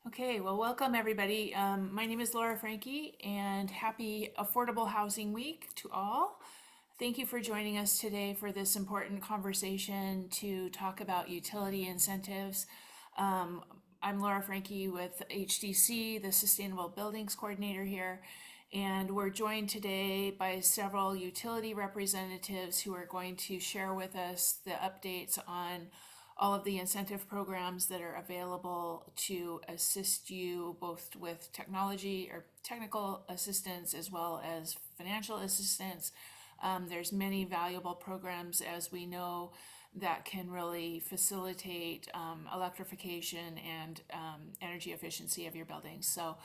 Okay, well, welcome everybody. My name is Laura Frankie, and happy Affordable Housing Week to all. Thank you for joining us today for this important conversation to talk about utility incentives. I'm Laura Frankie with HDC, the Sustainable Buildings Coordinator here, and we're joined today by several utility representatives who are going to share with us the updates on all of the incentive programs that are available to assist you both with technology or technical assistance as well as financial assistance. There's many valuable programs, as we know, that can really facilitate electrification and energy efficiency of your buildings. So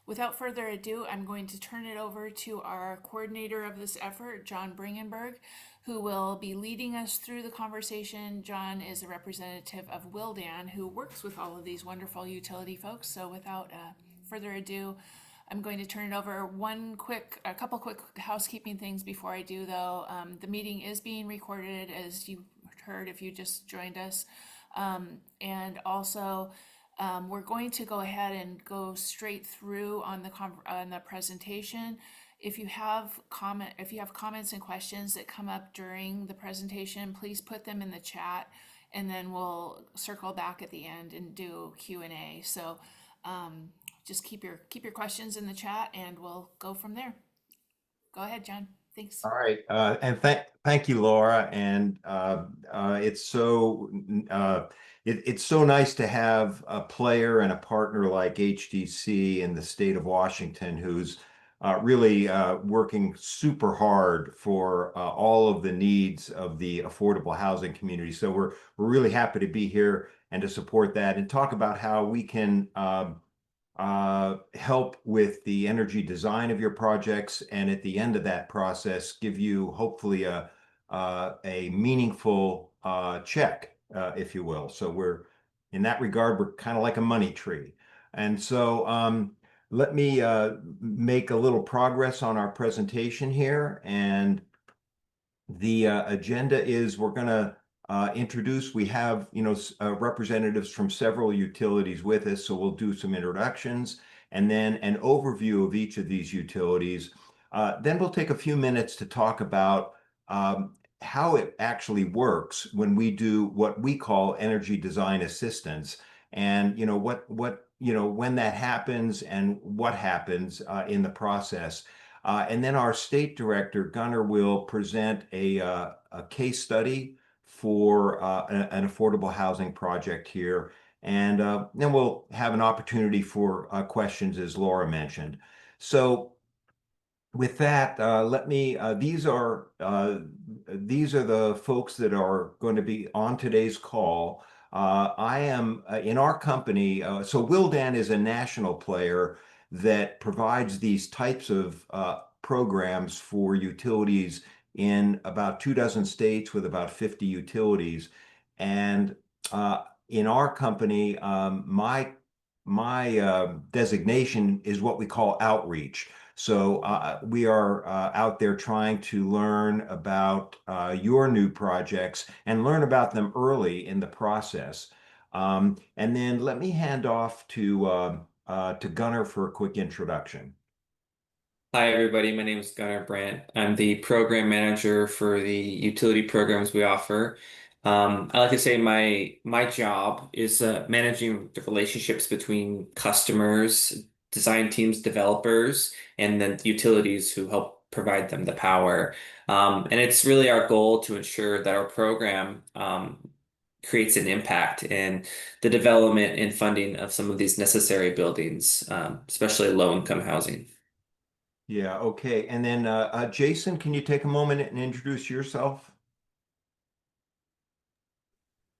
without further ado, I'm going to turn it over to our coordinator of this effort, John Bringenberg, who will be leading us through the conversation. John is a representative of Willdan, who works with all of these wonderful utility folks. So without further ado, I'm going to turn it over. A couple quick housekeeping things before I do, though. The meeting is being recorded, as you heard if you just joined us. And also, we're going to go ahead and go straight through on the presentation. If you have comments and questions that come up during the presentation, please put them in the chat, and then we'll circle back at the end and do Q&A. So just keep your questions in the chat, and we'll go from there. Go ahead, John. Thanks. All right, and thank you, Laura. And it's so nice to have a player and a partner like HDC in the state of Washington, who's really working super hard for all of the needs of the affordable housing community. So we're really happy to be here and to support that and talk about how we can help with the energy design of your projects, and at the end of that process, give you hopefully a meaningful check, if you will. So in that regard, we're kind of like a money tree. And so let me make a little progress on our presentation here. And the agenda is we're going to introduce. We have, representatives from several utilities with us, so we'll do some introductions and then an overview of each of these utilities. Then we'll take a few minutes to talk about how it actually works when we do what we call energy design assistance, and when that happens and what happens in the process. And then our state director, Gunnar, will present a case study for an affordable housing project here. And then we'll have an opportunity for questions, as Laura mentioned. So with that, these are the folks that are going to be on today's call. I am in our company. So Willdan is a national player that provides these types of programs for utilities in about 24 states with about 50 utilities. And in our company, my designation is what we call outreach. So we are out there trying to learn about your new projects and learn about them early in the process. And then let me hand off to Gunnar for a quick introduction. Hi, everybody. My name is Gunnar Brandt. I'm the program manager for the utility programs we offer. I like to say my job is managing the relationships between customers, design teams, developers, and then utilities who help provide them the power. And it's really our goal to ensure that our program creates an impact in the development and funding of some of these necessary buildings, especially low-income housing. Yeah, okay. And then Jason, can you take a moment and introduce yourself?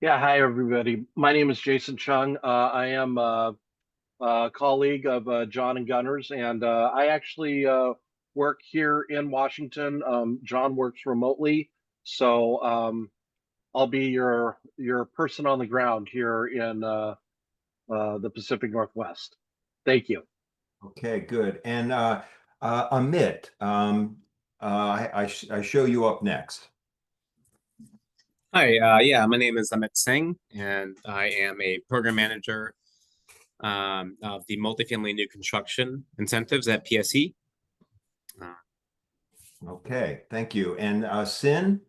Yeah, hi everybody. My name is Jason Chung. I am a colleague of John and Gunnar's, and I actually work here in Washington. John works remotely, so I'll be your person on the ground here in the Pacific Northwest. Thank you. Okay, good. And Amit, I show you up next. Hi, yeah, my name is Amit Singh, and I am a program manager of the multifamily new construction incentives at PSE. Okay, thank you. And Sin?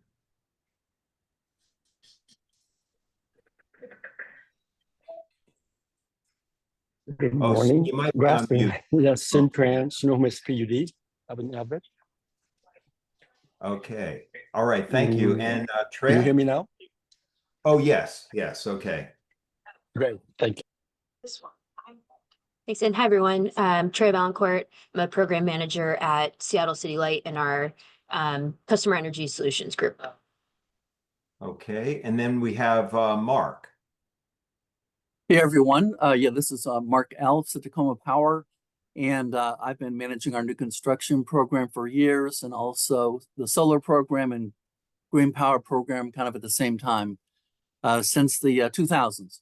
Good Oh, Sin, morning. you might be Good on afternoon. mute. Yes, Sin Tran, Snohomish PUD, up in Everett. Okay. All right, thank you. And Can you hear Trey? me now? Oh, yes, yes, okay. Great, thank you. Thanks, and hi everyone. Trey Valancourt. I'm a program manager at Seattle City Light in our Customer Energy Solutions group. Okay, and then we have Mark. Hey everyone, this is Mark Alves at Tacoma Power, and I've been managing our new construction program for years, and also the solar program and green power program kind of at the same time since the 2000s.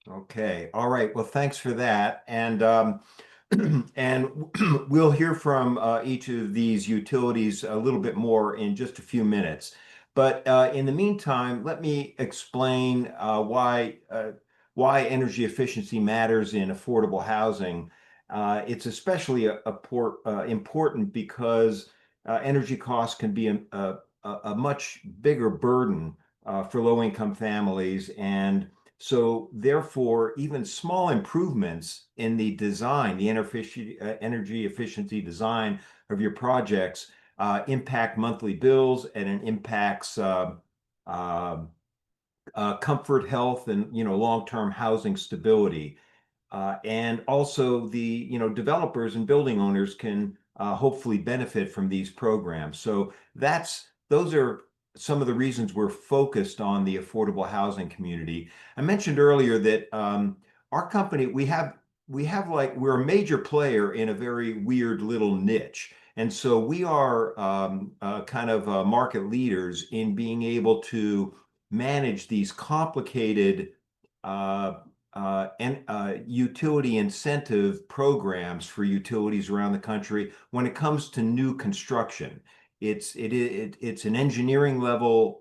Okay, all right. Well, thanks for that. And and we'll hear from each of these utilities a little bit more in just a few minutes. But in the meantime, let me explain why energy efficiency matters in affordable housing. It's especially important because energy costs can be a much bigger burden for low-income families, and so therefore, even small improvements in the design, the energy efficiency design of your projects impact monthly bills, and it impacts comfort, health, and long-term housing stability. And also the developers and building owners can hopefully benefit from these programs. So those are some of the reasons we're focused on the affordable housing community. I mentioned earlier that our company, we're a major player in a very weird little niche. And so we are kind of market leaders in being able to manage these complicated utility incentive programs for utilities around the country when it comes to new construction. It's an engineering level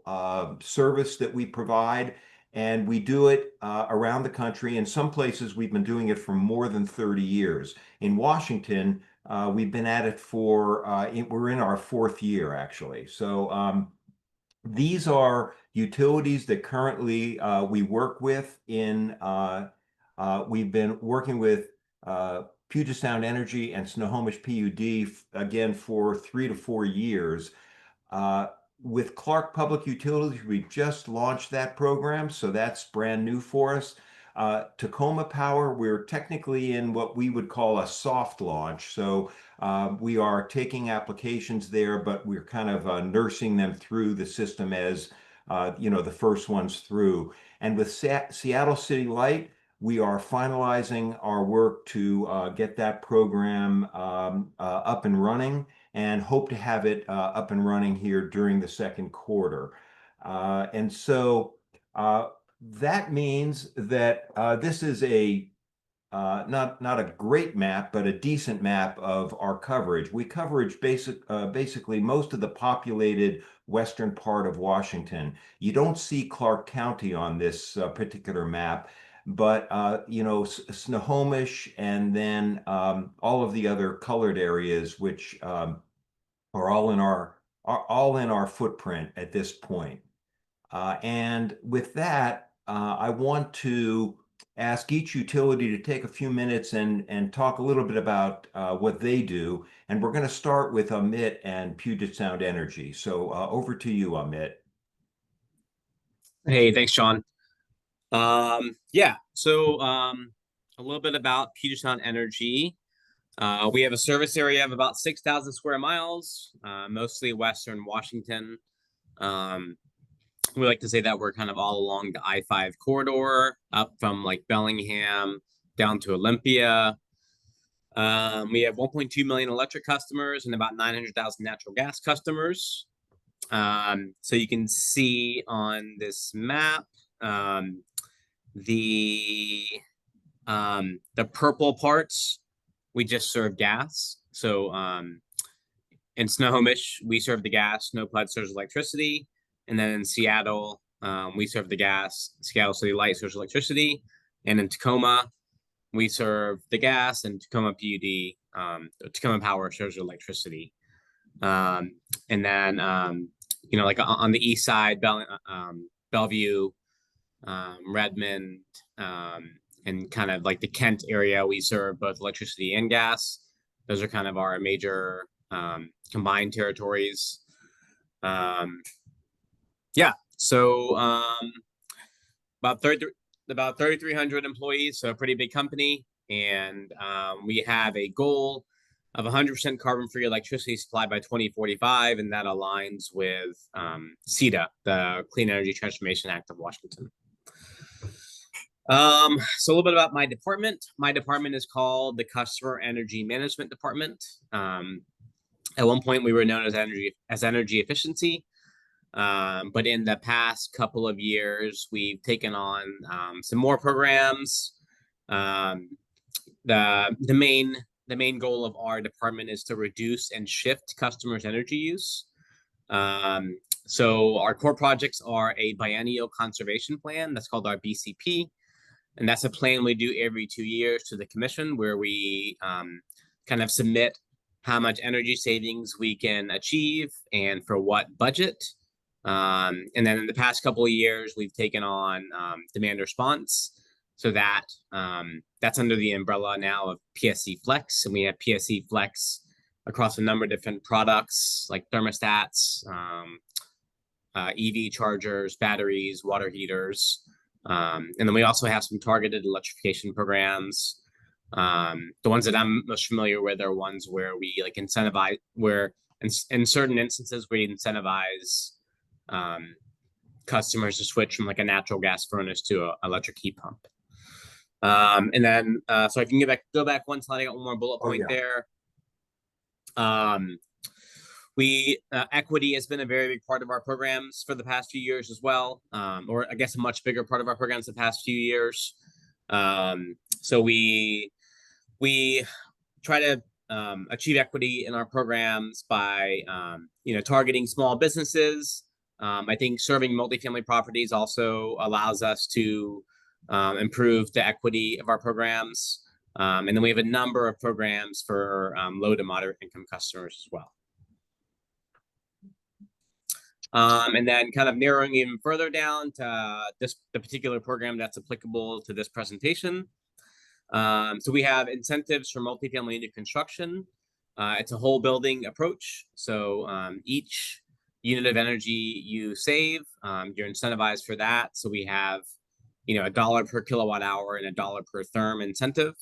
service that we provide, and we do it around the country. In some places, we've been doing it for more than 30 years. In Washington, we've been at it we're in our fourth year, actually. So these are utilities that currently we work with we've been working with Puget Sound Energy and Snohomish PUD again for 3 to 4 years. With Clark Public Utilities, we just launched that program, so that's brand new for us. Tacoma Power, we're technically in what we would call a soft launch. So we are taking applications there, but we're kind of nursing them through the system as the first ones through. And with Seattle City Light, we are finalizing our work to get that program up and running, and hope to have it up and running here during the second quarter. And so that means that this is not a great map, but a decent map of our coverage. We coverage basically most of the populated western part of Washington. You don't see Clark County on this particular map, but Snohomish, and then all of the other colored areas, which are all in our footprint at this point. And with that, I want to ask each utility to take a few minutes and talk a little bit about what they do. And we're going to start with Amit and Puget Sound Energy. So over to you, Amit. Hey, thanks, John. So a little bit about Puget Sound Energy. We have a service area of about 6,000 square miles, mostly Western Washington. We like to say that we're kind of all along the I-5 corridor, up from like Bellingham down to Olympia. We have 1.2 million electric customers and about 900,000 natural gas customers. So you can see on this map, the purple parts, we just serve gas. So in Snohomish, we serve the gas, PUD serves electricity. And then in Seattle, we serve the gas, Seattle City Light serves electricity. And in Tacoma, we serve the gas, and Tacoma PUD, Tacoma Power serves electricity. And then, like on the east side, Bellevue, Redmond, and kind of like the Kent area, we serve both electricity and gas. Those are kind of our major combined territories. So about 3,300 employees, so a pretty big company, and we have a goal of 100% carbon-free electricity supply by 2045, and that aligns with CETA, the Clean Energy Transformation Act of Washington. So a little bit about my department. My department is called the Customer Energy Management Department. At one point, we were known as energy efficiency, but in the past couple of years, we've taken on some more programs. The main goal of our department is to reduce and shift customers' energy use. So our core projects are a biennial conservation plan that's called our BCP. And that's a plan we do every 2 years to the commission, where we kind of submit how much energy savings we can achieve and for what budget. And then in the past couple of years, we've taken on demand response. So that's under the umbrella now of PSC Flex. And we have PSC Flex across a number of different products like thermostats, EV chargers, batteries, water heaters. And then we also have some targeted electrification programs. The ones that I'm most familiar with are ones where we like incentivize, where in certain instances we incentivize customers to switch from like a natural gas furnace to an electric heat pump. And then, so I can go back one slide. I got one more bullet point there. Equity has been a very big part of our programs for the past few years as well, or I guess a much bigger part of our programs the past few years. So we try to achieve equity in our programs by targeting small businesses. I think serving multifamily properties also allows us to improve the equity of our programs. And then we have a number of programs for low to moderate income customers as well. And then kind of narrowing even further down to the particular program that's applicable to this presentation. So we have incentives for multifamily new construction. It's a whole building approach. So each unit of energy you save, you're incentivized for that. So we have $1 per kilowatt hour and $1 per therm incentive.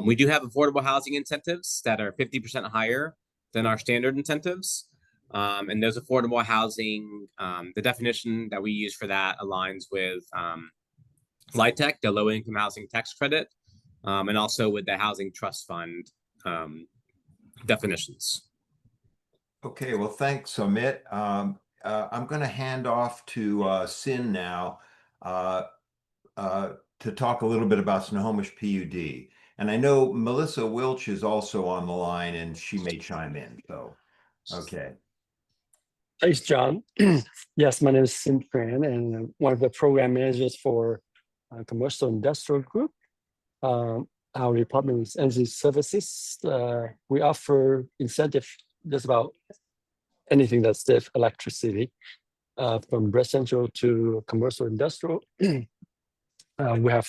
We do have affordable housing incentives that are 50% higher than our standard incentives. And those affordable housing, the definition that we use for that aligns with LIHTC, the low income housing tax credit, and also with the housing trust fund definitions. Okay, well, thanks, Amit. I'm going to hand off to Sin now to talk a little bit about Snohomish PUD. And I know Melissa Wilch is also on the line, and she may chime in. So, okay. Thanks, John. Yes, my name is Sim Tran, and I'm one of the program managers for Commercial Industrial Group. Our department is energy services. We offer incentive just about anything that's the electricity, from residential to commercial industrial. We have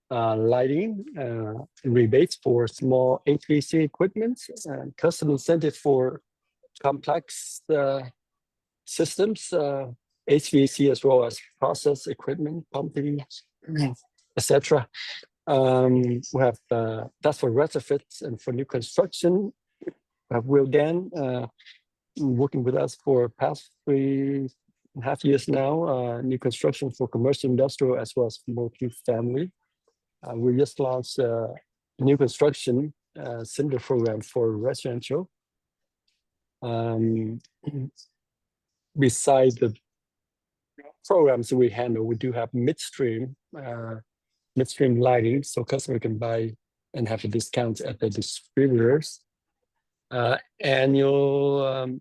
lighting rebates for small HVAC equipment, custom incentive for complex systems, HVAC as well as process equipment, pumping, etc. We have that's for retrofits, and for new construction, we have Willdan working with us for past 3.5 years now. New construction for commercial, industrial, as well as multi-family. We just launched a new construction similar program for residential. Besides the programs we handle, we do have midstream lighting, so customer can buy and have a discount at the distributors. Annually,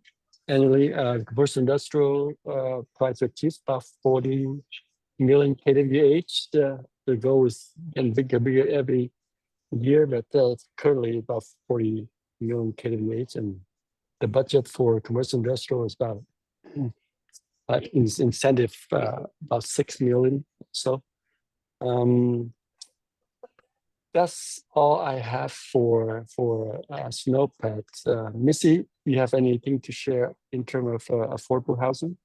commercial industrial price achieved about 40 million kWh the goal is getting bigger every year, but currently about 40 million kWh, and the budget for commercial industrial is about incentive about 6 million. So that's all I have for Snowpad. Missy, you have anything to share in terms of affordable housing?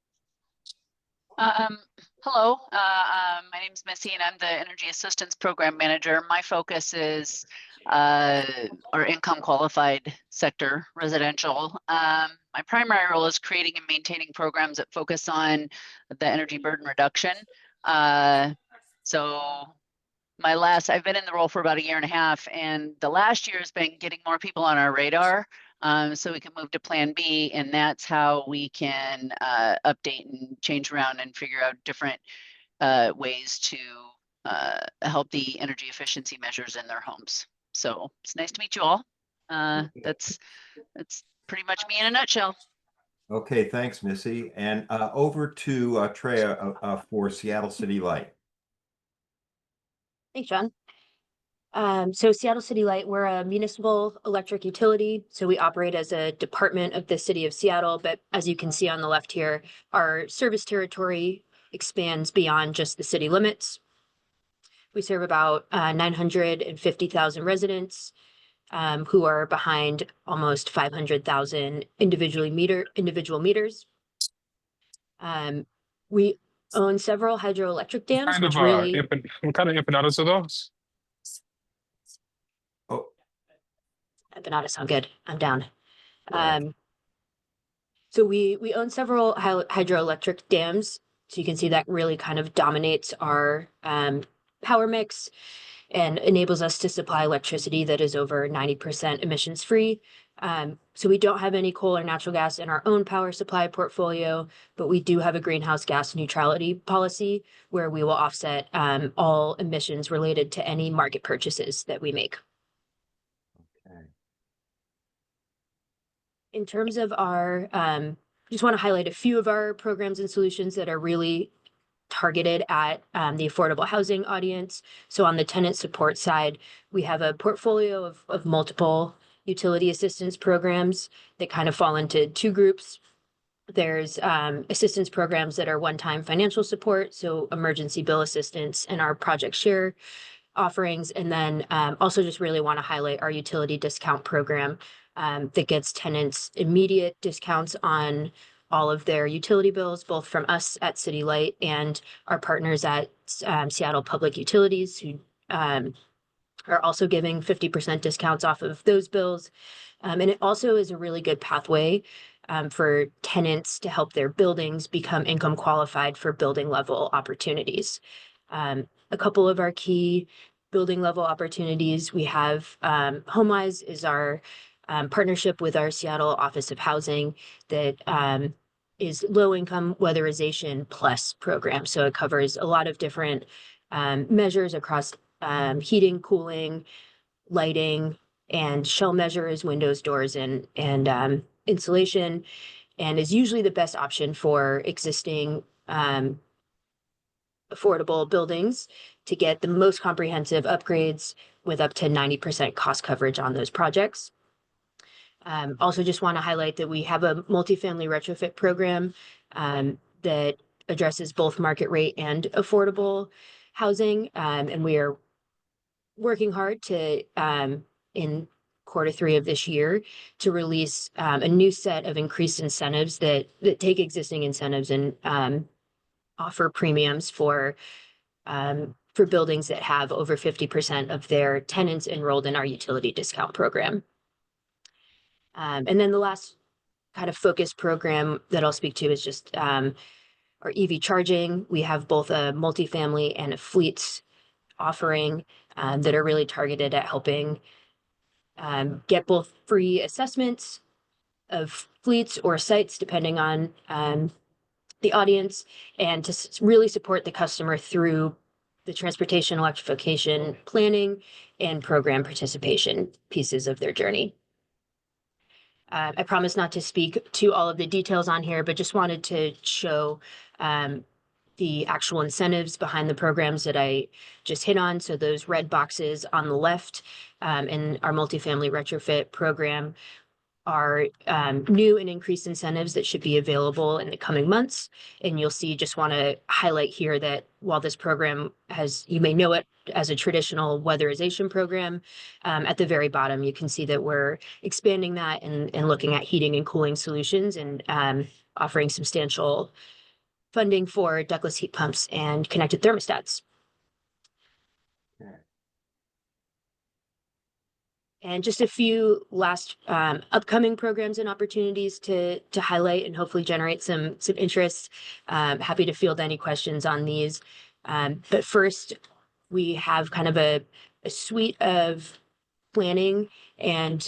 Hello, my name is Missy and I'm the Energy Assistance Program Manager. My focus is our income qualified sector, residential. My primary role is creating and maintaining programs that focus on the energy burden reduction. I've been in the role for about 1.5 years, and the last year has been getting more people on our radar. So we can move to Plan B, and that's how we can update and change around and figure out different ways to help the energy efficiency measures in their homes. So it's nice to meet you all. That's pretty much me in a nutshell. Okay, thanks, Missy. And over to Treya for Seattle City Light. Thanks, John. So Seattle City Light, we're a municipal electric utility. So we operate as a department of the city of Seattle. But as you can see on the left here, our service territory expands beyond just the city limits. We serve about 950,000 residents who are behind almost 500,000 individual meters. We own several hydroelectric dams, which really... What kind of empanadas are those? Oh, Empanadas sound good. I'm down. right. So we own several hydroelectric dams. So you can see that really kind of dominates our power mix and enables us to supply electricity that is over 90% emissions free. So we don't have any coal or natural gas in our own power supply portfolio, but we do have a greenhouse gas neutrality policy where we will offset all emissions related to any market purchases that we make. Okay. In terms of our, just want to highlight a few of our programs and solutions that are really targeted at the affordable housing audience. So on the tenant support side, we have a portfolio of multiple utility assistance programs that kind of fall into two groups. There's assistance programs that are one-time financial support, so emergency bill assistance and our project share offerings. And then also just really want to highlight our utility discount program that gets tenants immediate discounts on all of their utility bills, both from us at City Light and our partners at Seattle Public Utilities, who are also giving 50% discounts off of those bills. And it also is a really good pathway for tenants to help their buildings become income qualified for building level opportunities. A couple of our key building level opportunities, we have HomeWise is our partnership with our Seattle Office of Housing that is low income weatherization plus program. So it covers a lot of different measures across heating, cooling, lighting, and shell measures, windows, doors, and insulation, and is usually the best option for existing affordable buildings to get the most comprehensive upgrades with up to 90% cost coverage on those projects. Also just want to highlight that we have a multifamily retrofit program that addresses both market rate and affordable housing. And we are working hard to, in Q3 of this year, to release a new set of increased incentives that take existing incentives and offer premiums for buildings that have over 50% of their tenants enrolled in our utility discount program. And then the last kind of focus program that I'll speak to is just our EV charging. We have both a multifamily and a fleets offering that are really targeted at helping get both free assessments of fleets or sites, depending on the audience, and to really support the customer through the transportation electrification planning and program participation pieces of their journey. I promise not to speak to all of the details on here, but just wanted to show the actual incentives behind the programs that I just hit on. So those red boxes on the left in our multifamily retrofit program are new and increased incentives that should be available in the coming months. And you'll see, just want to highlight here that while this program has, you may know it as a traditional weatherization program, at the very bottom, you can see that we're expanding that and looking at heating and cooling solutions and offering substantial funding for ductless heat pumps and connected thermostats. Okay. And just a few last upcoming programs and opportunities to highlight and hopefully generate some interest. Happy to field any questions on these. But first, we have kind of a suite of planning and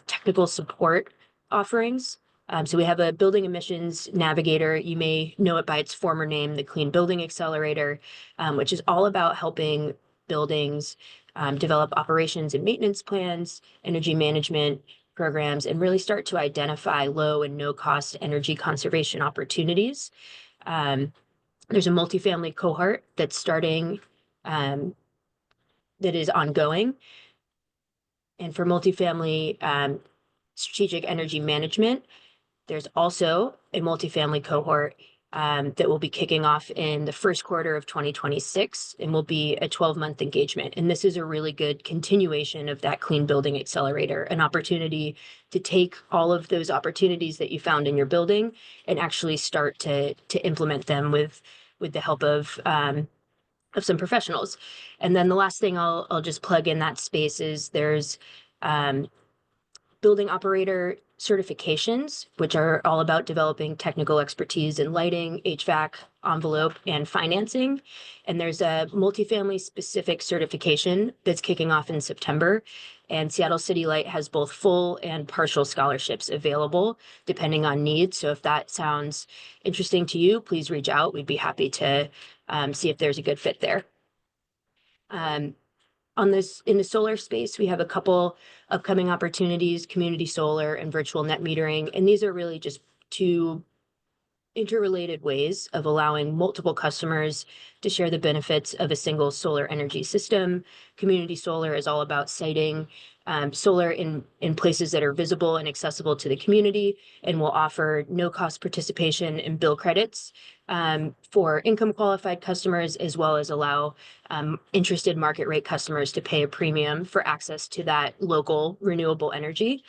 technical support offerings. So we have a building emissions navigator. You may know it by its former name, the Clean Building Accelerator, which is all about helping buildings develop operations and maintenance plans, energy management programs, and really start to identify low and no cost energy conservation opportunities. There's a multifamily cohort that's starting, that is ongoing. And for multifamily strategic energy management, there's also a multifamily cohort that will be kicking off in the first quarter of 2026 and will be a 12-month engagement. And this is a really good continuation of that Clean Building Accelerator, an opportunity to take all of those opportunities that you found in your building and actually start to implement them with the help of some professionals. And then the last thing I'll just plug in that space is there's building operator certifications, which are all about developing technical expertise in lighting, HVAC, envelope, and financing. And there's a multifamily specific certification that's kicking off in September. And Seattle City Light has both full and partial scholarships available depending on needs. So if that sounds interesting to you, please reach out. We'd be happy to see if there's a good fit there. On this, in the solar space, we have a couple upcoming opportunities, community solar and virtual net metering. And these are really just two interrelated ways of allowing multiple customers to share the benefits of a single solar energy system. Community solar is all about siting solar in places that are visible and accessible to the community, and will offer no cost participation in bill credits for income qualified customers, as well as allow interested market rate customers to pay a premium for access to that local renewable energy.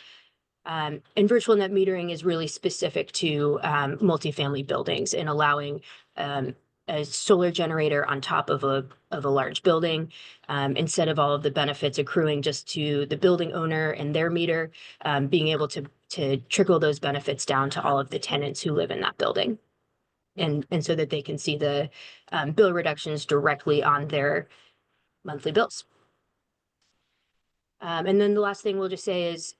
And virtual net metering is really specific to multifamily buildings and allowing a solar generator on top of a large building, instead of all of the benefits accruing just to the building owner and their meter, being able to trickle those benefits down to all of the tenants who live in that building. And so that they can see the bill reductions directly on their monthly bills. And then the last thing we'll just say is,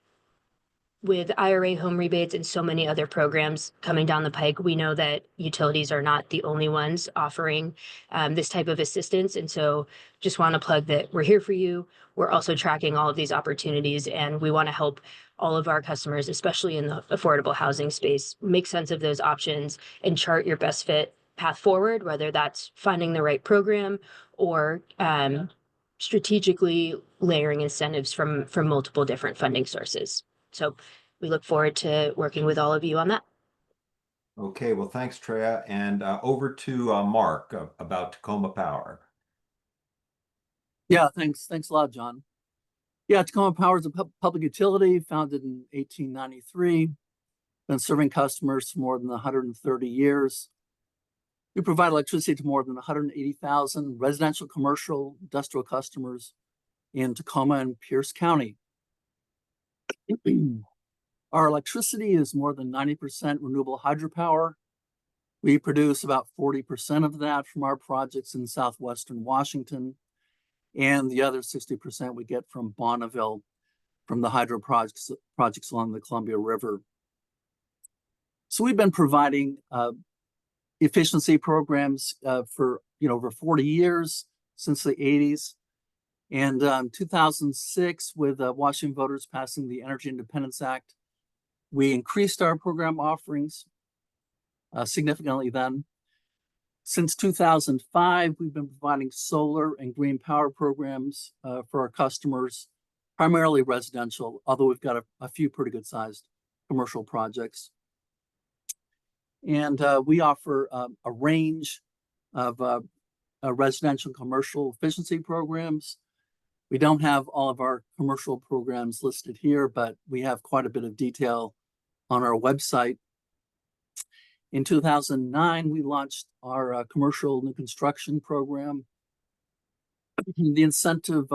with IRA home rebates and so many other programs coming down the pike, we know that utilities are not the only ones offering this type of assistance. And so just want to plug that we're here for you. We're also tracking all of these opportunities, and we want to help all of our customers, especially in the affordable housing space, make sense of those options and chart your best fit path forward, whether that's finding the right program or strategically layering incentives from multiple different funding sources. So we look forward to working with all of you on that. Okay, well, thanks, Treya. And over to Mark about Tacoma Power. Yeah, thanks a lot, John. Yeah, Tacoma Power is a public utility founded in 1893, been serving customers for more than 130 years. We provide electricity to more than 180,000 residential, commercial, industrial customers in Tacoma and Pierce County. Our electricity is more than 90% renewable hydropower. We produce about 40% of that from our projects in southwestern Washington, and the other 60% we get from Bonneville, from the hydro projects along the Columbia River. So we've been providing efficiency programs for over 40 years, since the 80s. And 2006, with Washington voters passing the Energy Independence Act, we increased our program offerings significantly then. Since 2005, we've been providing solar and green power programs for our customers, primarily residential, although we've got a few pretty good sized commercial projects. And we offer a range of residential and commercial efficiency programs. We don't have all of our commercial programs listed here, but we have quite a bit of detail on our website. In 2009, we launched our commercial new construction program. The incentive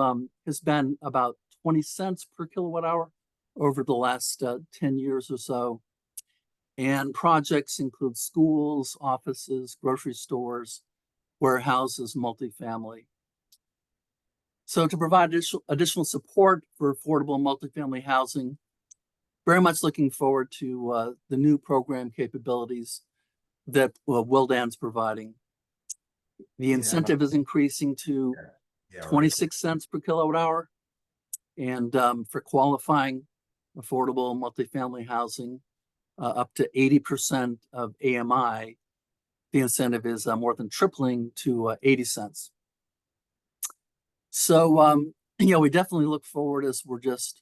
has been about 20 cents per kilowatt hour over the last 10 years or so. And projects include schools, offices, grocery stores, warehouses, multifamily. So to provide additional support for affordable multifamily housing, very much looking forward to the new program capabilities that Willdan's providing. The incentive is increasing to 26 cents per kilowatt hour. And for qualifying affordable multifamily housing, up to 80% of AMI, the incentive is more than tripling to 80 cents. So, we definitely look forward, as we're just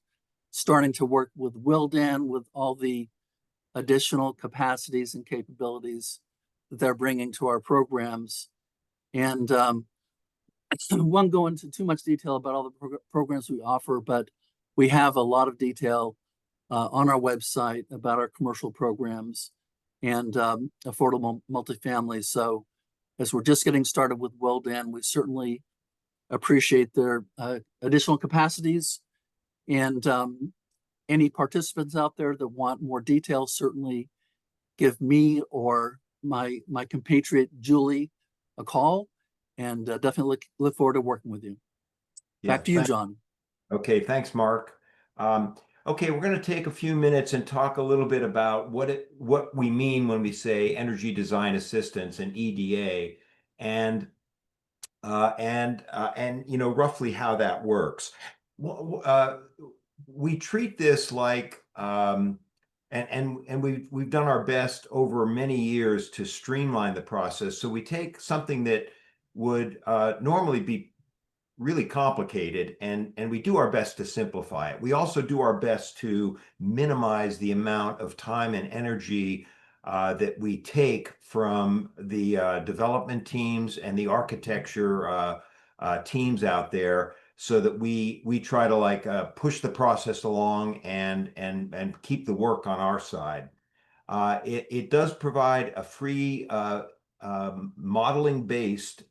starting to work with Willdan with all the additional capacities and capabilities that they're bringing to our programs. And I won't go into too much detail about all the programs we offer, but we have a lot of detail on our website about our commercial programs and affordable multifamily. So as we're just getting started with Willdan, we certainly appreciate their additional capacities. And any participants out there that want more details, certainly give me or my compatriot Julie a call, and definitely look forward to working with you. Back to you, John. Okay, thanks, Mark. Okay, we're going to take a few minutes and talk a little bit about what we mean when we say energy design assistance and EDA, and roughly how that works. We treat this like, and we've done our best over many years to streamline the process. So we take something that would normally be really complicated, and we do our best to simplify it. We also do our best to minimize the amount of time and energy that we take from the development teams and the architecture teams out there, so that we try to push the process along and keep the work on our side. It does provide a free energy modeling based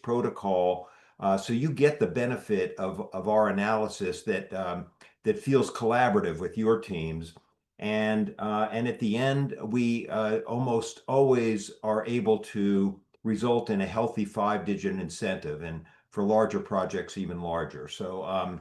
protocol, so you get the benefit of our analysis that feels collaborative with your teams. And at the end, we almost always are able to result in a healthy 5-digit incentive, and for larger projects, even larger. So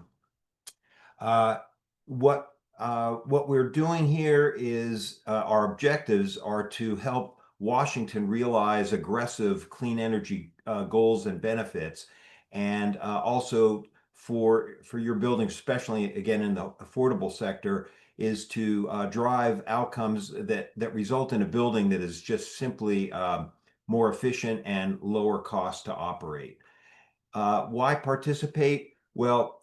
what we're doing here is our objectives are to help Washington realize aggressive clean energy goals and benefits, and also for your building, especially again in the affordable sector, is to drive outcomes that result in a building that is just simply more efficient and lower cost to operate. Why participate? Well,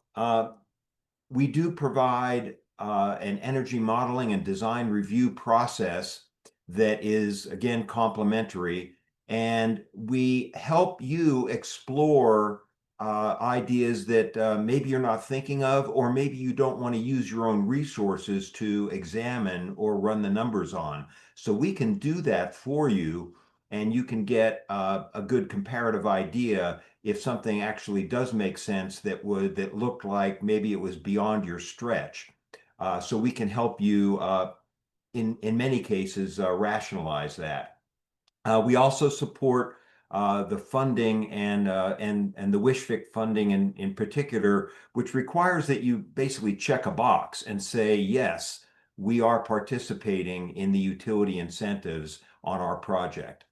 we do provide an energy modeling and design review process that is, again, complementary, and we help you explore ideas that maybe you're not thinking of, or maybe you don't want to use your own resources to examine or run the numbers on. So we can do that for you, and you can get a good comparative idea if something actually does make sense that looked like maybe it was beyond your stretch. So we can help you in many cases rationalize that. We also support the funding and the WSHFC funding in particular, which requires that you basically check a box and say, yes, we are participating in the utility incentives on our project.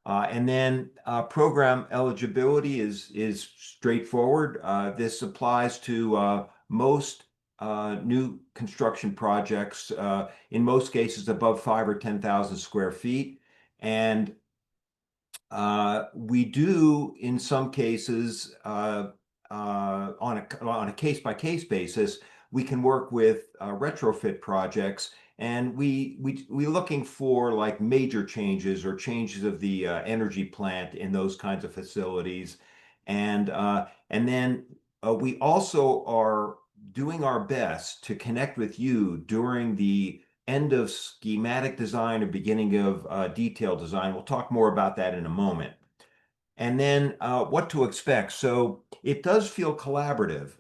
And then program eligibility is straightforward. This applies to most new construction projects, in most cases above 5,000 or 10,000 square feet. And We do, in some cases, on a case-by-case basis, we can work with retrofit projects, and we looking for like major changes or changes of the energy plant in those kinds of facilities, and then we also are doing our best to connect with you during the end of schematic design or beginning of detailed design. We'll talk more about that in a moment. And then what to expect. So it does feel collaborative.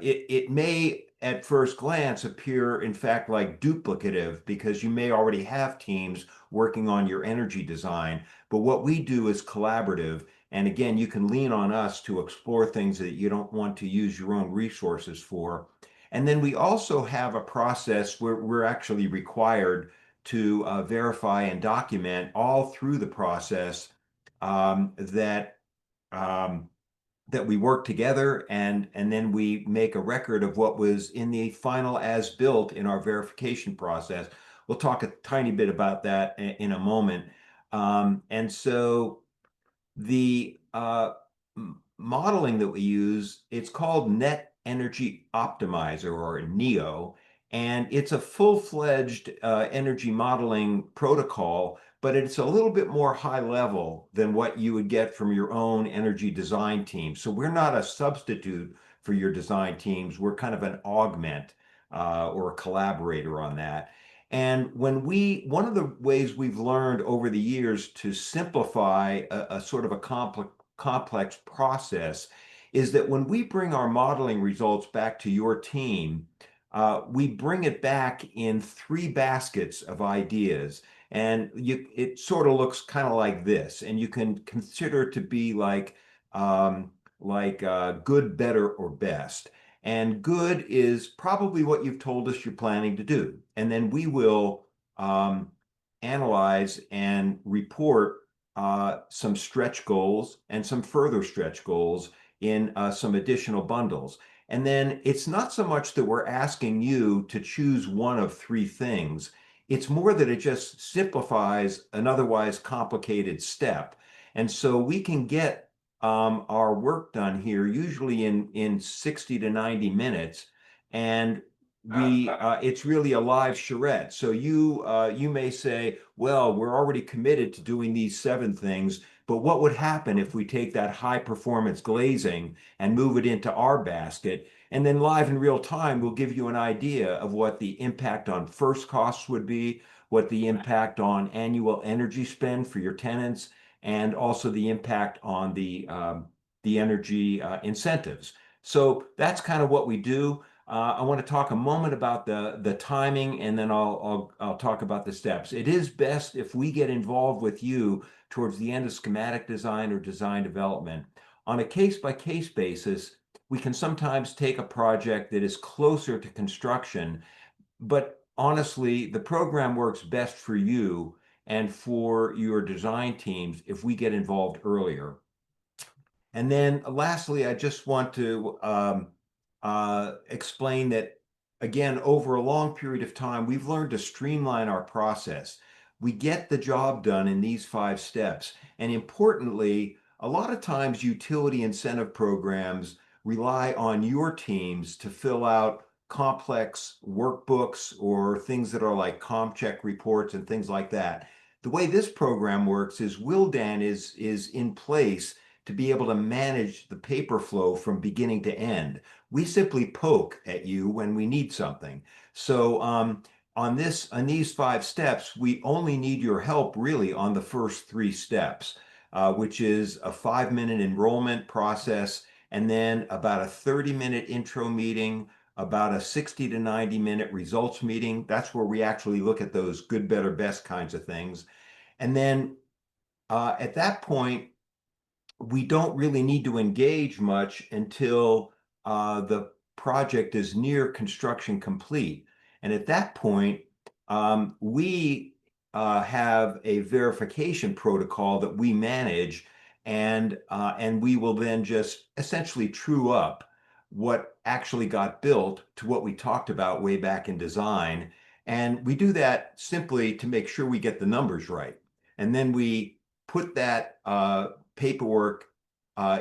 It may at first glance appear, in fact, like duplicative because you may already have teams working on your energy design. But what we do is collaborative. And again, you can lean on us to explore things that you don't want to use your own resources for. And then we also have a process where we're actually required to verify and document all through the process that that we work together, and then we make a record of what was in the final as built in our verification process. We'll talk a tiny bit about that in a moment. And so the modeling that we use, it's called Net Energy Optimizer, or NEO, and it's a full-fledged energy modeling protocol, but it's a little bit more high level than what you would get from your own energy design team. So we're not a substitute for your design teams. We're kind of an augment or a collaborator on that. And one of the ways we've learned over the years to simplify a sort of a complex process is that when we bring our modeling results back to your team, we bring it back in 3 baskets of ideas. And it sort of looks kind of like this, and you can consider it to be like good, better, or best. And good is probably what you've told us you're planning to do. And then we will analyze and report some stretch goals and some further stretch goals in some additional bundles. And then it's not so much that we're asking you to choose one of 3 things. It's more that it just simplifies an otherwise complicated step. And so we can get our work done here usually in 60 to 90 minutes. And it's really a live charrette. So you may say, well, we're already committed to doing these 7 things, but what would happen if we take that high performance glazing and move it into our basket? And then live in real time, we'll give you an idea of what the impact on first costs would be, what the impact on annual energy spend for your tenants, and also the impact on the energy incentives. So that's kind of what we do. I want to talk a moment about the timing, and then I'll talk about the steps. It is best if we get involved with you towards the end of schematic design or design development. On a case-by-case basis, we can sometimes take a project that is closer to construction, but honestly, the program works best for you and for your design teams if we get involved earlier. And then lastly, I just want to explain that, again, over a long period of time, we've learned to streamline our process. We get the job done in these 5 steps. And importantly, a lot of times utility incentive programs rely on your teams to fill out complex workbooks or things that are like ComCheck reports and things like that. The way this program works is Willdan is in place to be able to manage the paper flow from beginning to end. We simply poke at you when we need something. So on these 5 steps, we only need your help really on the first 3 steps, which is a 5-minute enrollment process, and then about a 30-minute intro meeting, about a 60 to 90-minute results meeting. That's where we actually look at those good, better, best kinds of things. And then at that point, we don't really need to engage much until the project is near construction complete. And at that point, we have a verification protocol that we manage, and we will then just essentially true up what actually got built to what we talked about way back in design. And we do that simply to make sure we get the numbers right. And then we put that paperwork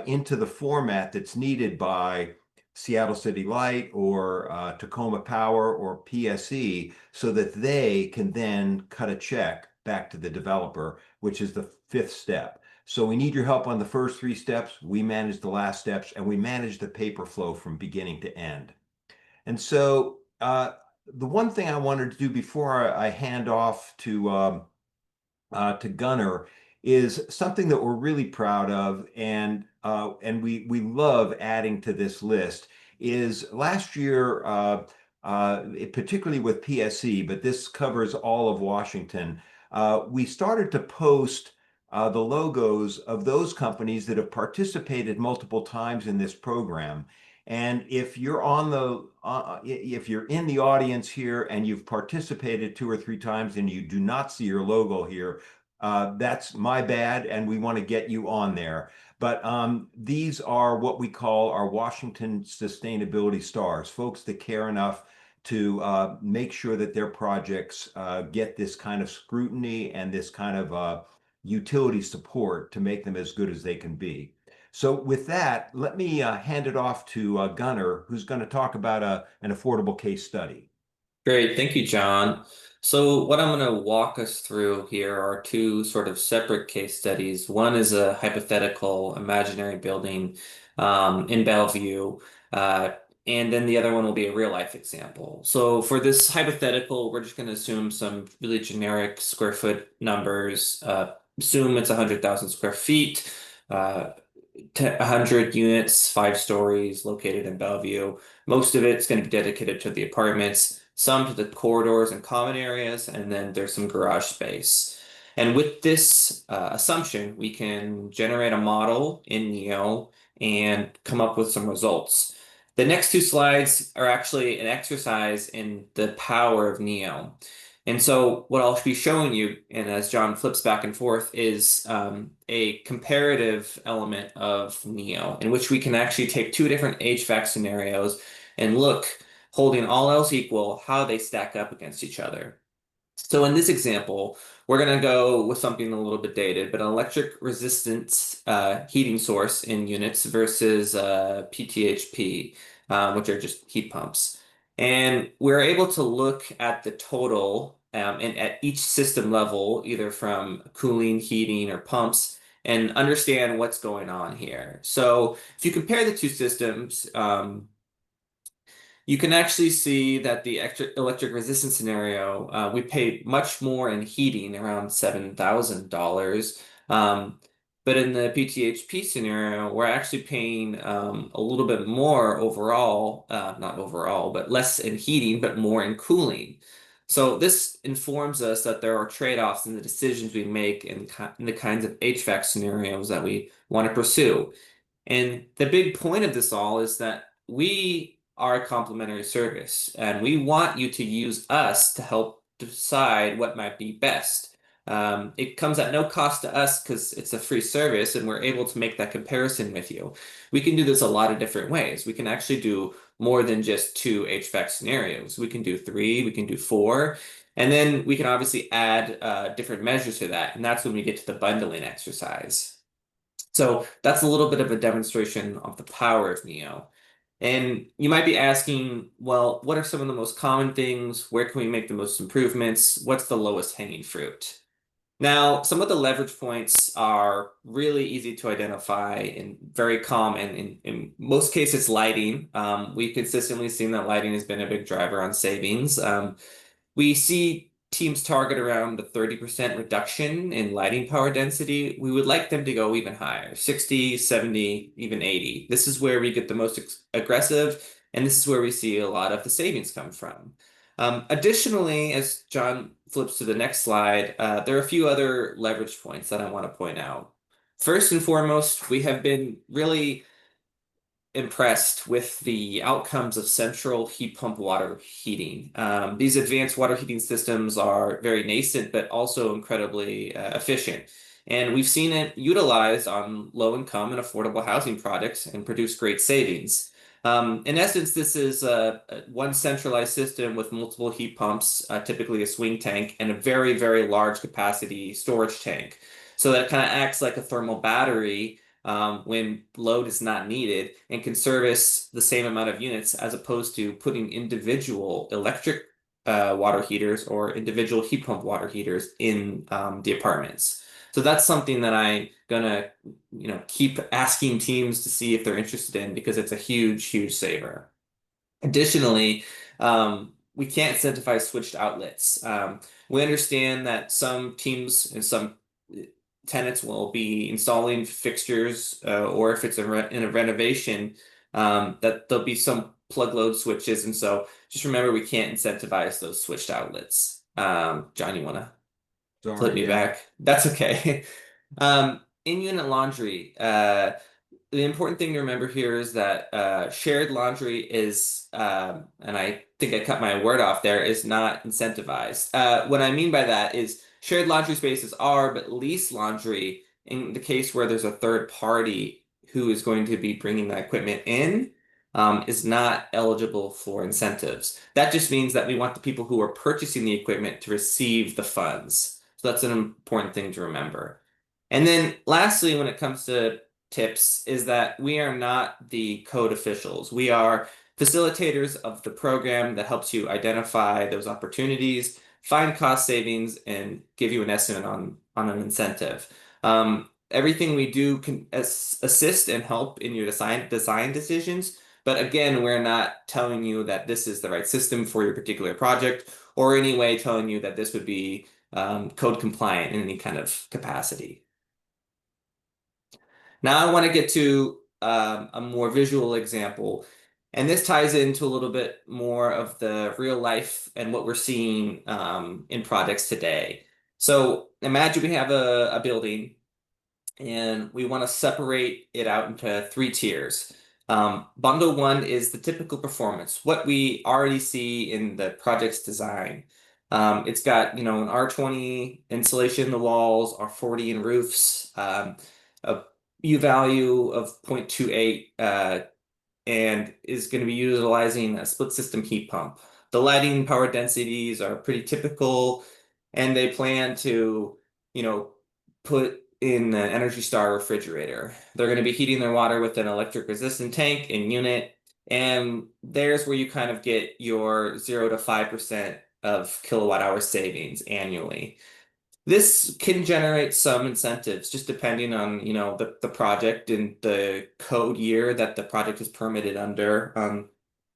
into the format that's needed by Seattle City Light or Tacoma Power or PSE so that they can then cut a check back to the developer, which is the 5th step. So we need your help on the first 3 steps. We manage the last steps, and we manage the paper flow from beginning to end. And so the one thing I wanted to do before I hand off to Gunnar is something that we're really proud of, and we love adding to this list. Is last year, particularly with PSE, but this covers all of Washington, we started to post the logos of those companies that have participated multiple times in this program. And if you're if you're in the audience here and you've participated 2 or 3 times and you do not see your logo here, that's my bad, and we want to get you on there. But these are what we call our Washington Sustainability Stars, folks that care enough to make sure that their projects get this kind of scrutiny and this kind of utility support to make them as good as they can be. So with that, let me hand it off to Gunnar, who's going to talk about an affordable case study. Great, thank you, John. So what I'm going to walk us through here are 2 sort of separate case studies. One is a hypothetical imaginary building in Bellevue, and then the other one will be a real life example. So for this hypothetical, we're just going to assume some really generic square foot numbers. Assume it's 100,000 square feet, 100 units, 5 stories, located in Bellevue. Most of it's going to be dedicated to the apartments, some to the corridors and common areas, and then there's some garage space. And with this assumption, we can generate a model in Neo and come up with some results. The next 2 slides are actually an exercise in the power of Neo. And so what I'll be showing you, and as John flips back and forth, is a comparative element of Neo, in which we can actually take 2 different HVAC scenarios and look, holding all else equal, how they stack up against each other. So in this example, we're going to go with something a little bit dated, but an electric resistance heating source in units versus PTHP, which are just heat pumps. And we're able to look at the total and at each system level, either from cooling, heating, or pumps, and understand what's going on here. So if you compare the 2 systems, you can actually see that the electric resistance scenario, we pay much more in heating, around $7,000. But in the PTHP scenario, we're actually paying a little bit more overall, not overall, but less in heating, but more in cooling. So this informs us that there are trade-offs in the decisions we make in the kinds of HVAC scenarios that we want to pursue. And the big point of this all is that we are a complementary service, and we want you to use us to help decide what might be best. It comes at no cost to us because it's a free service, and we're able to make that comparison with you. We can do this a lot of different ways. We can actually do more than just 2 HVAC scenarios. We can do 3, we can do 4, and then we can obviously add different measures to that, and that's when we get to the bundling exercise. So that's a little bit of a demonstration of the power of Neo. And you might be asking, well, what are some of the most common things? Where can we make the most improvements? What's the lowest hanging fruit? Now, some of the leverage points are really easy to identify and very common. In most cases, lighting. We've consistently seen that lighting has been a big driver on savings. We see teams target around a 30% reduction in lighting power density. We would like them to go even higher, 60, 70, even 80. This is where we get the most aggressive, and this is where we see a lot of the savings come from. Additionally, as John flips to the next slide, there are a few other leverage points that I want to point out. First and foremost, we have been really impressed with the outcomes of central heat pump water heating. These advanced water heating systems are very nascent, but also incredibly efficient. And we've seen it utilized on low income and affordable housing projects and produce great savings. In essence, this is one centralized system with multiple heat pumps, typically a swing tank, and a very, very large capacity storage tank. So that kind of acts like a thermal battery when load is not needed and can service the same amount of units as opposed to putting individual electric water heaters or individual heat pump water heaters in the apartments. So that's something that I'm gonna, keep asking teams to see if they're interested in because it's a huge, huge saver. Additionally, we can't incentivize switched outlets. We understand that some teams and some tenants will be installing fixtures, or if it's in a renovation, that there'll be some plug load switches. And so just remember, we can't incentivize those switched outlets. John, you want to flip me back? That's okay. In-unit laundry. The important thing to remember here is that shared laundry is, and I think I cut my word off there, is not incentivized. What I mean by that is shared laundry spaces are, but leased laundry, in the case where there's a third party who is going to be bringing that equipment in, is not eligible for incentives. That just means that we want the people who are purchasing the equipment to receive the funds. So that's an important thing to remember. And then lastly, when it comes to tips, is that we are not the code officials. We are facilitators of the program that helps you identify those opportunities, find cost savings, and give you an estimate on an incentive. Everything we do can assist and help in your design decisions. But again, we're not telling you that this is the right system for your particular project or any way telling you that this would be code compliant in any kind of capacity. Now I want to get to a more visual example, and this ties into a little bit more of the real life and what we're seeing in projects today. So imagine we have a building and we want to separate it out into 3 tiers. Bundle 1 is the typical performance, what we already see in the project's design. It's got, an R20 insulation in the walls, R40 in roofs, a U value of 0.28, and is going to be utilizing a split system heat pump. The lighting power densities are pretty typical, and they plan to, put in an Energy Star refrigerator. They're going to be heating their water with an electric resistant tank and unit, and there's where you kind of get your 0 to 5% of kilowatt hour savings annually. This can generate some incentives just depending on, the project and the code year that the project is permitted under.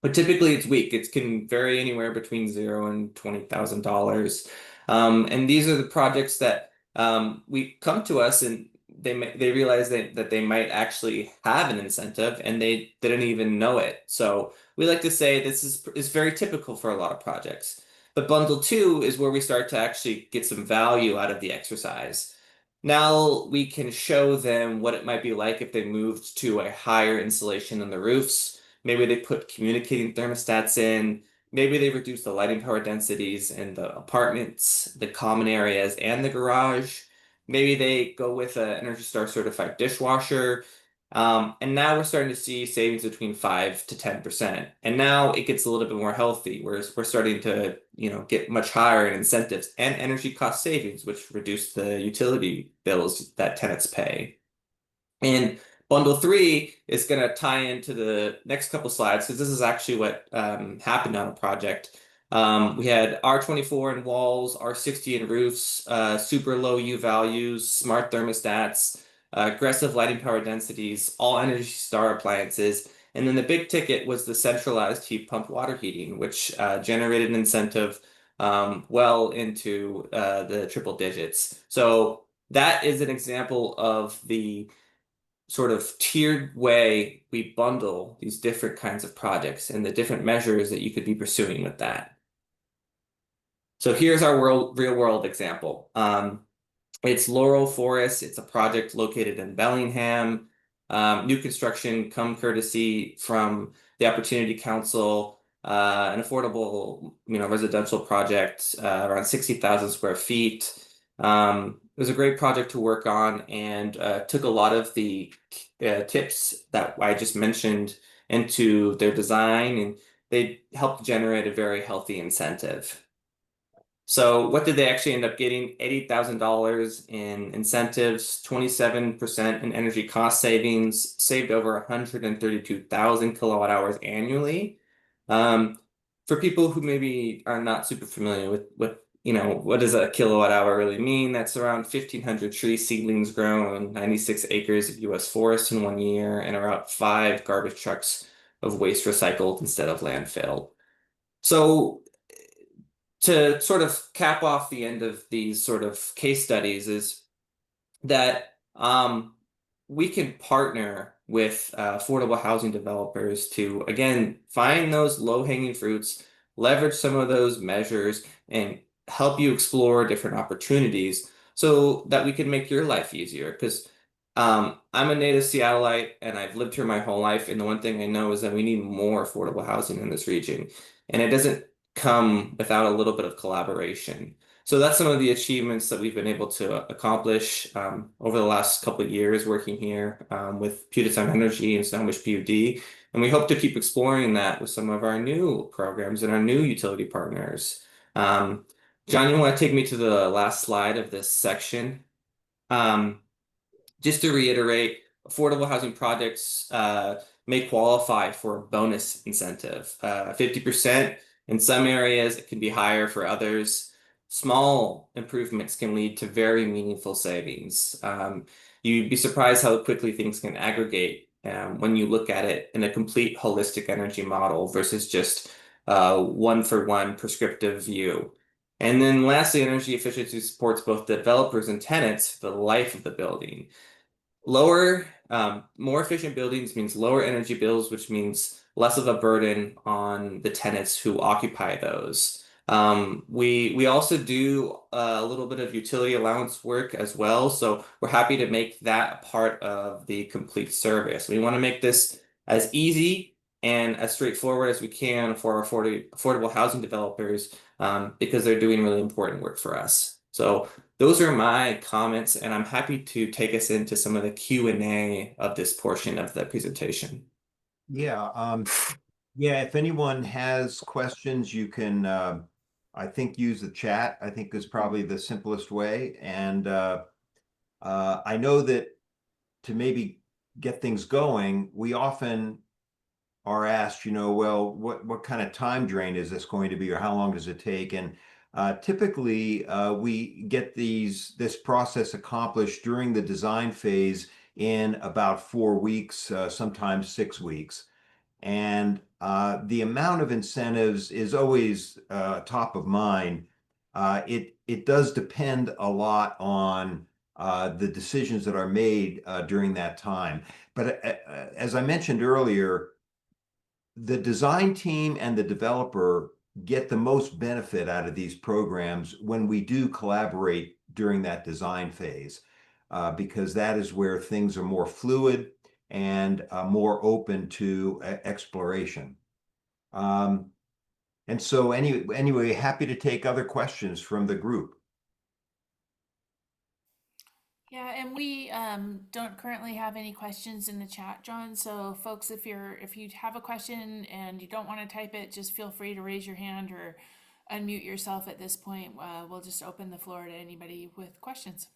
But typically it's weak. It can vary anywhere between $0 and $20,000. And these are the projects that we come to us and they realize that they might actually have an incentive and they didn't even know it. So we like to say this is very typical for a lot of projects. But bundle 2 is where we start to actually get some value out of the exercise. Now we can show them what it might be like if they moved to a higher insulation in the roofs. Maybe they put communicating thermostats in. Maybe they reduce the lighting power densities in the apartments, the common areas, and the garage. Maybe they go with an Energy Star certified dishwasher. And now we're starting to see savings between 5 to 10%. And now it gets a little bit more healthy, whereas we're starting to, get much higher in incentives and energy cost savings, which reduce the utility bills that tenants pay. And bundle 3 is going to tie into the next couple slides because this is actually what happened on a project. We had R24 in walls, R60 in roofs, super low U values, smart thermostats, aggressive lighting power densities, all Energy Star appliances. And then the big ticket was the centralized heat pump water heating, which generated an incentive well into the triple digits. So that is an example of the sort of tiered way we bundle these different kinds of projects and the different measures that you could be pursuing with that. So here's our real world example. It's Laurel Forest. It's a project located in Bellingham. New construction come courtesy from the Opportunity Council, an affordable, residential project, around 60,000 square feet. It was a great project to work on and took a lot of the tips that I just mentioned into their design, and they helped generate a very healthy incentive. So what did they actually end up getting? $80,000 in incentives, 27% in energy cost savings, saved over 132,000 kilowatt hours annually. For people who maybe are not super familiar with what does a kilowatt hour really mean? That's around 1,500 tree seedlings grown on 96 acres of U.S. forest in 1 year, and around 5 garbage trucks of waste recycled instead of landfill. So to sort of cap off the end of these sort of case studies is that we can partner with affordable housing developers to, again, find those low-hanging fruits, leverage some of those measures, and help you explore different opportunities so that we can make your life easier. Because I'm a native Seattleite and I've lived here my whole life, and the one thing I know is that we need more affordable housing in this region, and it doesn't come without a little bit of collaboration. So that's some of the achievements that we've been able to accomplish over the last couple of years working here with Puget Sound Energy and Snohomish PUD. And we hope to keep exploring that with some of our new programs and our new utility partners. John, you want to take me to the last slide of this section? Just to reiterate, affordable housing projects may qualify for a bonus incentive, 50%. In some areas, it can be higher for others. Small improvements can lead to very meaningful savings. You'd be surprised how quickly things can aggregate when you look at it in a complete holistic energy model versus just one-for-one prescriptive view. And then lastly, energy efficiency supports both developers and tenants for the life of the building. More efficient buildings means lower energy bills, which means less of a burden on the tenants who occupy those. We also do a little bit of utility allowance work as well, so we're happy to make that a part of the complete service. We want to make this as easy and as straightforward as we can for our affordable housing developers because they're doing really important work for us. So those are my comments, and I'm happy to take us into some of the Q&A of this portion of the presentation. Yeah, if anyone has questions, you can, I think, use the chat. I think is probably the simplest way. And I know that to maybe get things going, we often are asked, well, what kind of time drain is this going to be, or how long does it take? And typically, we get this process accomplished during the design phase in about 4 weeks, sometimes 6 weeks. And the amount of incentives is always top of mind. It does depend a lot on the decisions that are made during that time. But as I mentioned earlier, the design team and the developer get the most benefit out of these programs when we do collaborate during that design phase, because that is where things are more fluid and more open to exploration. And so anyway, happy to take other questions from the group. Yeah, and we don't currently have any questions in the chat, John. So folks, if you have a question and you don't want to type it, just feel free to raise your hand or unmute yourself at this point. We'll just open the floor to anybody with questions.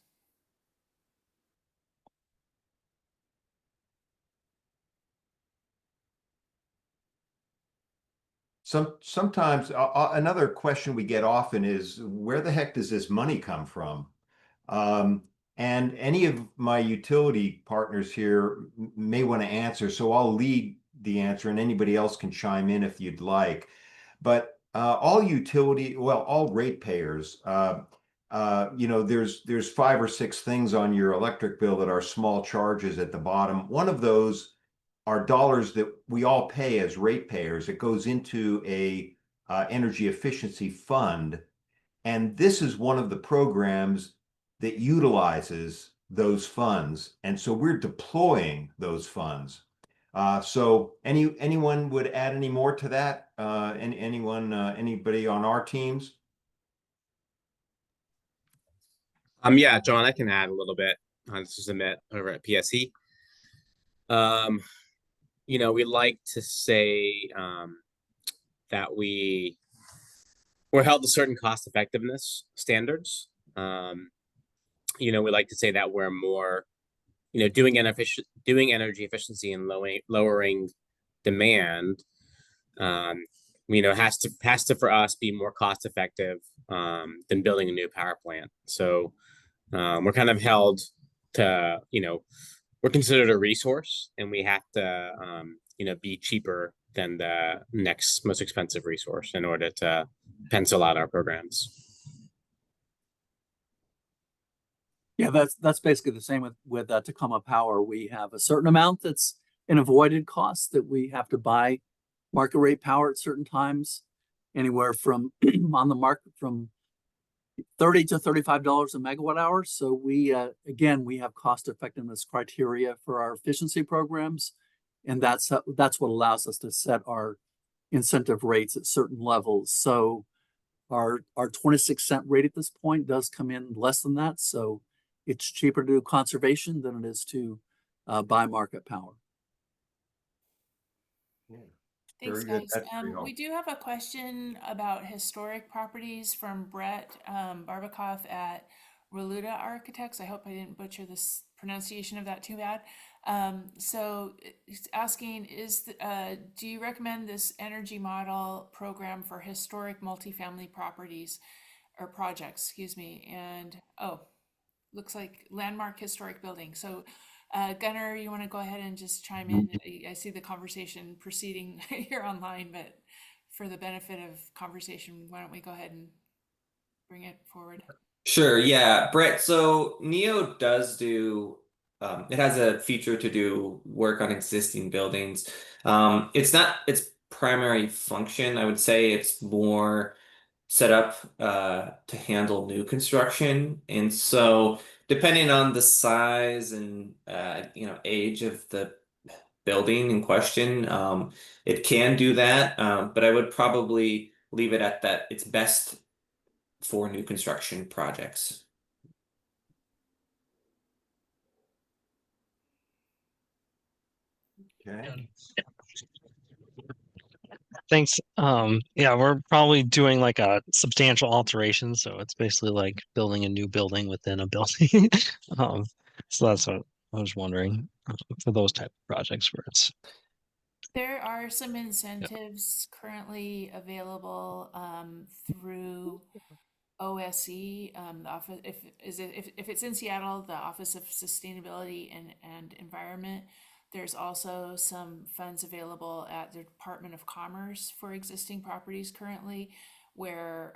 Sometimes another question we get often is, where the heck does this money come from? And any of my utility partners here may want to answer, so I'll lead the answer and anybody else can chime in if you'd like. But all ratepayers, there's 5 or 6 things on your electric bill that are small charges at the bottom. One of those are dollars that we all pay as ratepayers. It goes into a energy efficiency fund, and this is one of the programs that utilizes those funds, and so we're deploying those funds. So anyone would add any more to that? Anybody on our teams? Yeah, John, I can add a little bit. This is Amit over at PSE. We like to say that we we're held to certain cost effectiveness standards. We like to say that we're more, doing energy efficiency and lowering demand, has to for us be more cost effective than building a new power plant. So we're kind of held to, we're considered a resource, and we have to, be cheaper than the next most expensive resource in order to pencil out our programs. Yeah, that's basically the same with Tacoma Power. We have a certain amount that's an avoided cost that we have to buy market rate power at certain times, anywhere from on the market from $30 to $35 a megawatt hour. So we have cost effectiveness criteria for our efficiency programs, and that's what allows us to set our incentive rates at certain levels. So our 26-cent rate at this point does come in less than that. So it's cheaper to do conservation than it is to buy market power. Yeah. Thanks, Very good. guys. That's very We helpful. do have a question about historic properties from Brett Barbakoff at Reluda Architects. I hope I didn't butcher this pronunciation of that too bad. So he's asking, do you recommend this energy model program for historic multifamily properties or projects, excuse me, and looks like landmark historic building. So Gunnar, you want to go ahead and just chime in? I see the conversation proceeding here online, but for the benefit of conversation, why don't we go ahead and bring it forward? Sure, yeah, Brett. So Neo does do, it has a feature to do work on existing buildings. It's not its primary function. I would say it's more set up to handle new construction. And so depending on the size and age of the building in question, it can do that. But I would probably leave it at that. It's best for new construction projects. Okay. Thanks. Yeah, we're probably doing like a substantial alteration, so it's basically like building a new building within a building. So that's what I was wondering for those type of projects where it's. There are some incentives currently available through OSE, the office, if it's in Seattle, the Office of Sustainability and Environment. There's also some funds available at the Department of Commerce for existing properties currently, where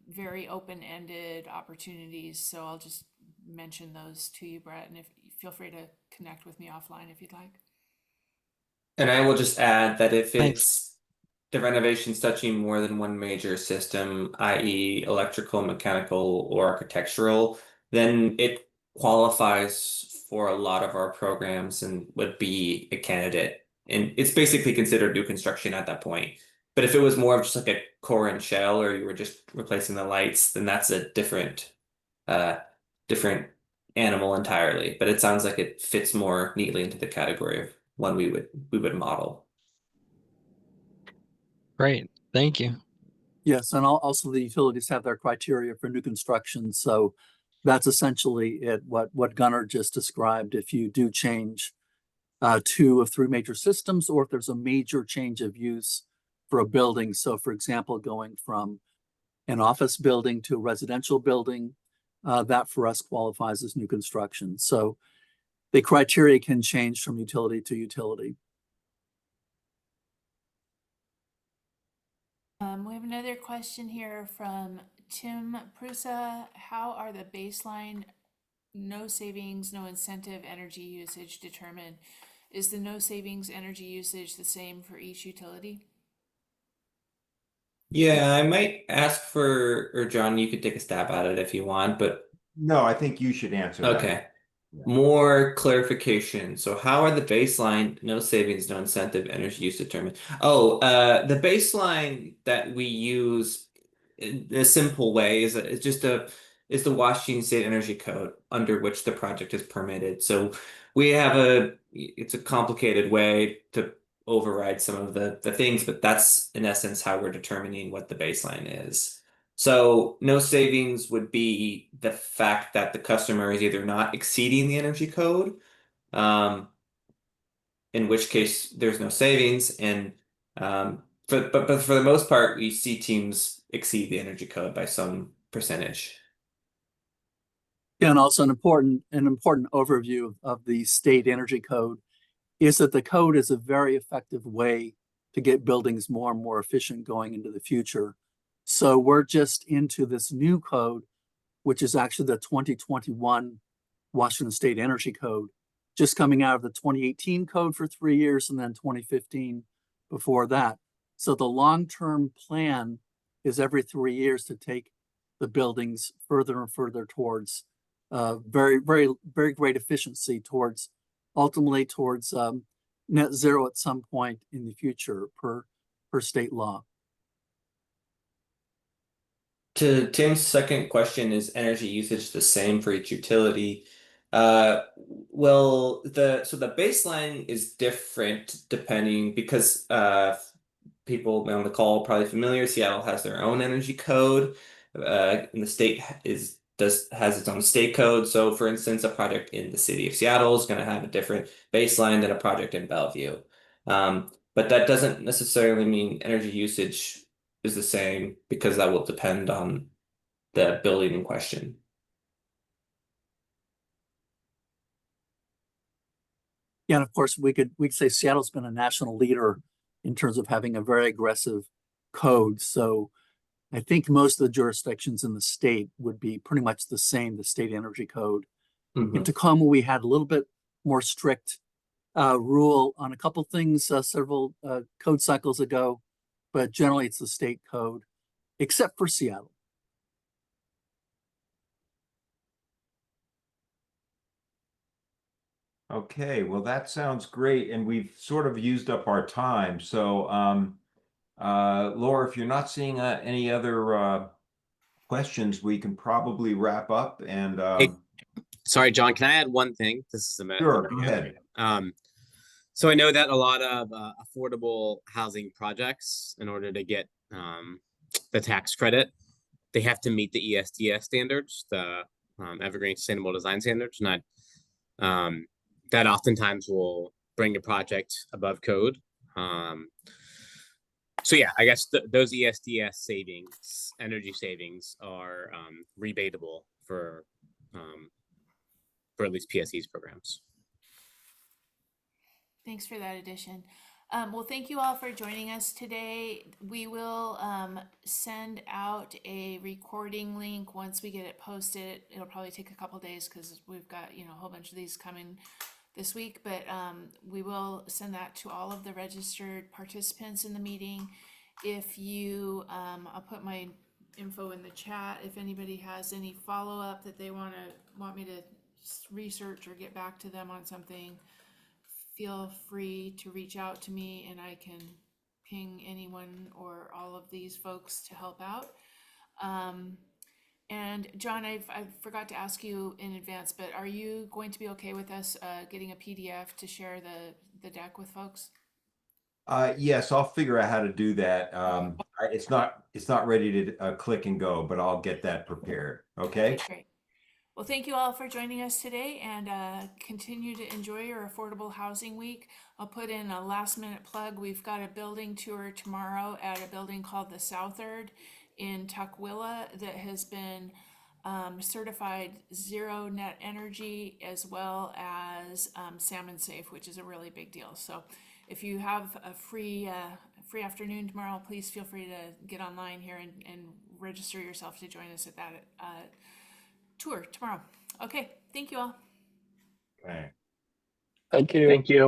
very open-ended opportunities. So I'll just mention those to you, Brett, and feel free to connect with me offline if you'd like. And I will just add that if Thanks. it's the renovations touching more than one major system, i.e. electrical, mechanical, or architectural, then it qualifies for a lot of our programs and would be a candidate. And it's basically considered new construction at that point. But if it was more of just like a core and shell, or you were just replacing the lights, then that's a different animal entirely. But it sounds like it fits more neatly into the category of one we would model. Great, thank you. Yes, and also the utilities have their criteria for new construction. So that's essentially it, what Gunnar just described. If you do change 2 of 3 major systems, or if there's a major change of use for a building. So for example, going from an office building to a residential building, that for us qualifies as new construction. So the criteria can change from utility to utility. We have another question here from Tim Prusa. How are the baseline no savings, no incentive energy usage determined? Is the no savings energy usage the same for each utility? Yeah, I might ask or John, you could take a stab at it if you want, but No, I think you should answer that. okay. More clarification. So how are the baseline, no savings, no incentive, energy use determined? Oh, the baseline that we use in a simple way is is the Washington State Energy Code, under which the project is permitted. So we have it's a complicated way to override some of the things, but that's in essence how we're determining what the baseline is. So no savings would be the fact that the customer is either not exceeding the energy code, in which case there's no savings, and but for the most part, we see teams exceed the energy code by some percentage. Yeah, and also an important overview of the state energy code is that the code is a very effective way to get buildings more and more efficient going into the future. So we're just into this new code, which is actually the 2021 Washington State Energy Code, just coming out of the 2018 code for 3 years and then 2015 before that. So the long-term plan is every 3 years to take the buildings further and further towards very, very, very great efficiency towards ultimately towards net zero at some point in the future per state law. To Tim's second question, is energy usage the same for each utility? Well, the baseline is different depending because people on the call are probably familiar. Seattle has their own energy code, and the state has its own state code. So, for instance, a project in the city of Seattle is going to have a different baseline than a project in Bellevue. But that doesn't necessarily mean energy usage is the same, because that will depend on the building in question. Yeah, and of course we'd say Seattle's been a national leader in terms of having a very aggressive code. So I think most of the jurisdictions in the state would be pretty much the same, the state energy code. Mm-hmm. In Tacoma, we had a little bit more strict rule on a couple things several code cycles ago, but generally it's the state code, except for Seattle. Okay, well, that sounds great, and we've sort of used up our time. So, Laura, if you're not seeing any other questions, we can probably wrap up. And Hey, sorry, John, can I add one thing? This is a minute. Sure, go ahead. So I know that a lot of affordable housing projects, in order to get the tax credit, they have to meet the ESDS standards, the Evergreen Sustainable Design Standards, and that oftentimes will bring a project above code. So yeah, I guess those ESDS savings, energy savings, are rebatable for at least PSE's programs. Thanks for that addition. Well, thank you all for joining us today. We will send out a recording link once we get it posted. It'll probably take a couple days because we've got a whole bunch of these coming this week, but we will send that to all of the registered participants in the meeting. If you, I'll put my info in the chat. If anybody has any follow-up that they want me to research or get back to them on something, feel free to reach out to me and I can ping anyone or all of these folks to help out. And John, I forgot to ask you in advance, but are you going to be okay with us getting a PDF to share the deck with folks? Yes, I'll figure out how to do that. It's not ready to click and go, but I'll get that prepared. Okay. Great. Well, thank you all for joining us today, and continue to enjoy your affordable housing week. I'll put in a last minute plug. We've got a building tour tomorrow at a building called the Southard in Tukwila that has been certified zero net energy, as well as salmon safe, which is a really big deal. So if you have a free afternoon tomorrow, please feel free to get online here and register yourself to join us at that tour tomorrow. Okay, thank you all. Okay. Thank you. Thank you.